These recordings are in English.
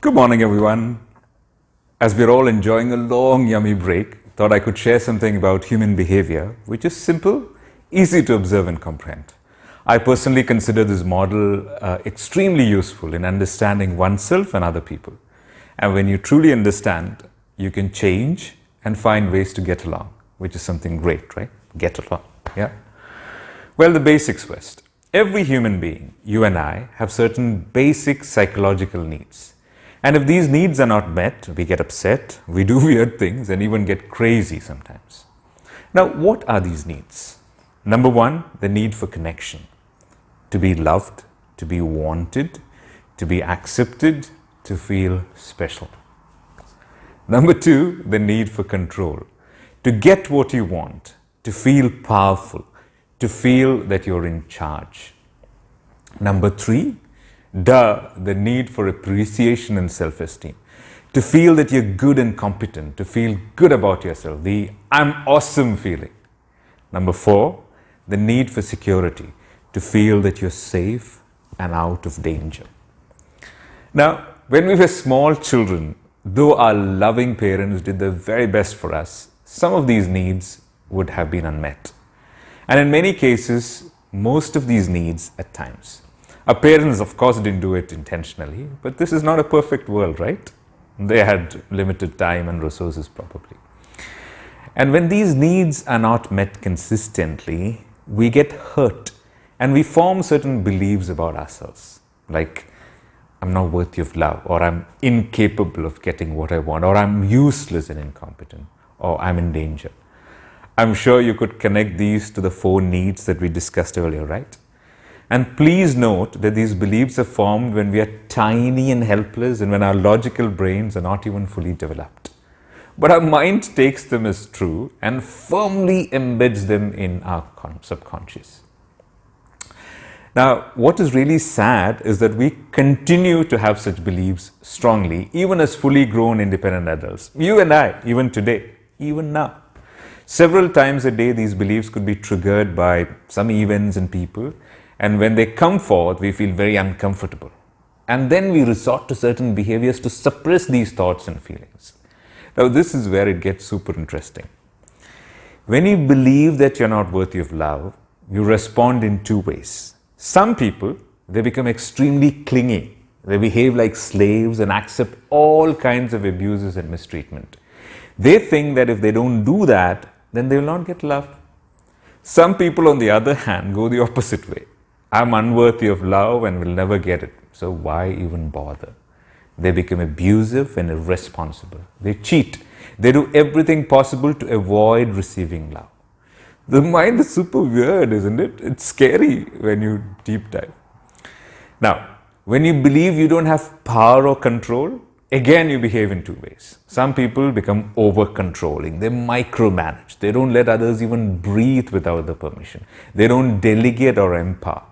Good morning, everyone. As we're all enjoying a long, yummy break, thought I could share something about human behavior, which is simple, easy to observe and comprehend. I personally consider this model extremely useful in understanding oneself and other people. And when you truly understand, you can change and find ways to get along, which is something great, right? Get along, yeah? Well, the basics first. Every human being, you and I, have certain basic psychological needs. And if these needs are not met, we get upset, we do weird things, and even get crazy sometimes. Now, what are these needs? Number one, the need for connection. To be loved, to be wanted, to be accepted, to feel special. Number two, the need for control. To get what you want, to feel powerful, to feel that you're in charge. Number three, the need for appreciation and self-esteem. To feel that you're good and competent, to feel good about yourself, the I'm awesome feeling. Number four, the need for security, to feel that you're safe and out of danger. Now, when we were small children, though our loving parents did their very best for us, some of these needs would have been unmet. And in many cases, most of these needs at times. Our parents, of course, didn't do it intentionally, but this is not a perfect world, right? They had limited time and resources probably. And when these needs are not met consistently, we get hurt and we form certain beliefs about ourselves, like I'm not worthy of love, or I'm incapable of getting what I want, or I'm useless and incompetent, or I'm in danger. I'm sure you could connect these to the four needs that we discussed earlier, right? And please note that these beliefs are formed when we are tiny and helpless and when our logical brains are not even fully developed. But our mind takes them as true and firmly embeds them in our subconscious. Now, what is really sad is that we continue to have such beliefs strongly, even as fully grown independent adults. You and I, even today, even now. Several times a day, these beliefs could be triggered by some events and people. And when they come forth, we feel very uncomfortable. And then we resort to certain behaviors to suppress these thoughts and feelings. Now, this is where it gets super interesting. When you believe that you're not worthy of love, you respond in two ways. Some people, they become extremely clingy. They behave like slaves and accept all kinds of abuses and mistreatment. They think that if they don't do that, then they will not get love. Some people, on the other hand, go the opposite way. I'm unworthy of love and will never get it. So why even bother? They become abusive and irresponsible. They cheat. They do everything possible to avoid receiving love. The mind is super weird, isn't it? It's scary when you deep dive. Now, when you believe you don't have power or control, again you behave in two ways. Some people become over-controlling. They micromanage. They don't let others even breathe without the permission. They don't delegate or empower.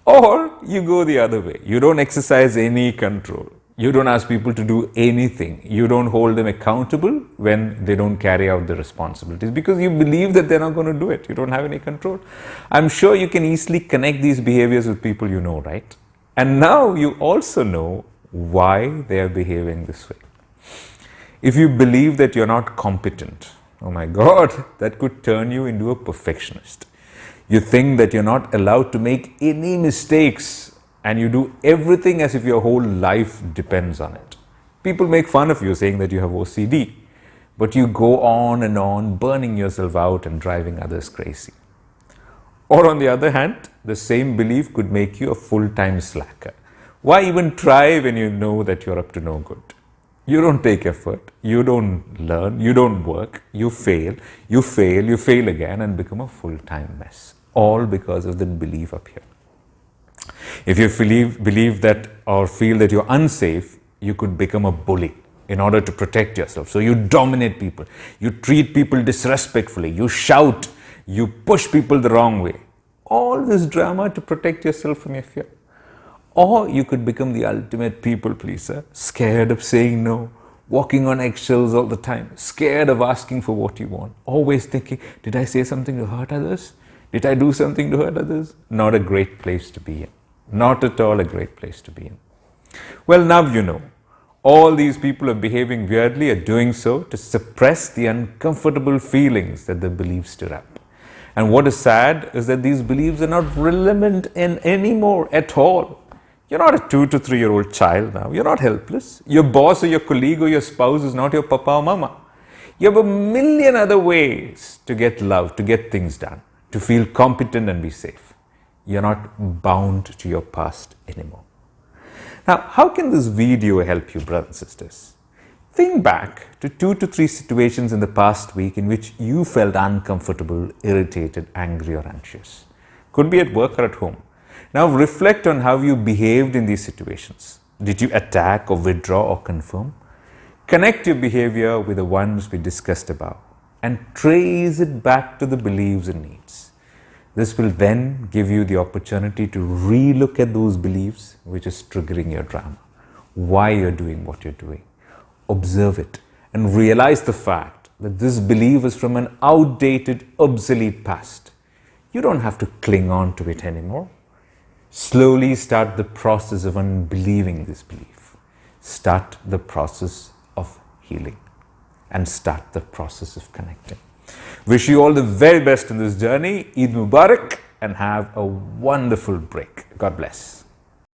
Or you go the other way. You don't exercise any control. You don't ask people to do anything. You don't hold them accountable when they don't carry out the responsibilities because you believe that they're not going to do it. You don't have any control. I'm sure you can easily connect these behaviors with people you know, right? And now you also know why they are behaving this way. If you believe that you're not competent, oh my God, that could turn you into a perfectionist. You think that you're not allowed to make any mistakes and you do everything as if your whole life depends on it. People make fun of you saying that you have OCD, but you go on, burning yourself out and driving others crazy. Or on the other hand, the same belief could make you a full-time slacker. Why even try when you know that you're up to no good? You don't take effort, you don't learn, you don't work, you fail again and become a full-time mess. All because of the belief up here. If you believe that or feel that you're unsafe, you could become a bully in order to protect yourself. So you dominate people, you treat people disrespectfully, you shout, you push people the wrong way. All this drama to protect yourself from your fear. Or you could become the ultimate people pleaser, scared of saying no, walking on eggshells all the time, scared of asking for what you want, always thinking, did I say something to hurt others? Did I do something to hurt others? Not a great place to be in. Not at all a great place to be in. Well, now you know. All these people are behaving weirdly, are doing so to suppress the uncomfortable feelings that the beliefs stir up. And what is sad is that these beliefs are not relevant in anymore at all. You're not a 2 to 3 year old child now. You're not helpless. Your boss or your colleague or your spouse is not your papa or mama. You have a million other ways to get love, to get things done, to feel competent and be safe. You're not bound to your past anymore. Now, how can this video help you, brothers and sisters? Think back to 2 to 3 situations in the past week in which you felt uncomfortable, irritated, angry, or anxious. Could be at work or at home. Now reflect on how you behaved in these situations. Did you attack or withdraw or confirm? Connect your behavior with the ones we discussed above and trace it back to the beliefs and needs. This will then give you the opportunity to relook at those beliefs which is triggering your drama, why you're doing what you're doing. Observe it and realize the fact that this belief is from an outdated, obsolete past. You don't have to cling on to it anymore. Slowly start the process of unbelieving this belief. Start the process of healing and start the process of connecting. Wish you all the very best in this journey. Eid Mubarak and have a wonderful break. God bless.